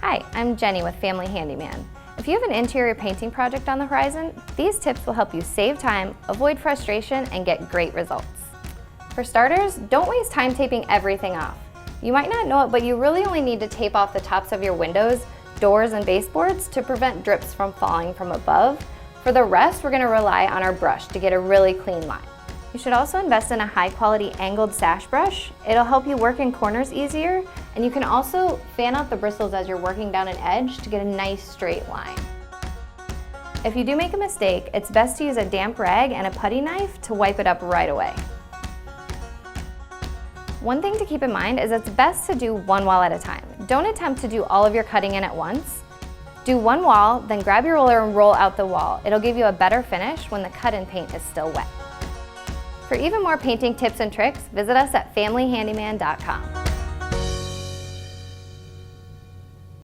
Hi, I'm Jenny with Family Handyman. If you have an interior painting project on the horizon, these tips will help you save time, avoid frustration, and get great results. For starters, don't waste time taping everything off. You might not know it, but you really only need to tape off the tops of your windows, doors, and baseboards to prevent drips from falling from above. For the rest, we're going to rely on our brush to get a really clean line. You should also invest in a high-quality angled sash brush. It'll help you work in corners easier, and you can also fan out the bristles as you're working down an edge to get a nice straight line. If you do make a mistake, it's best to use a damp rag and a putty knife to wipe it up right away. One thing to keep in mind is it's best to do one wall at a time. Don't attempt to do all of your cutting in at once. Do one wall, then grab your roller and roll out the wall. It'll give you a better finish when the cut-in paint is still wet. For even more painting tips and tricks, visit us at familyhandyman.com.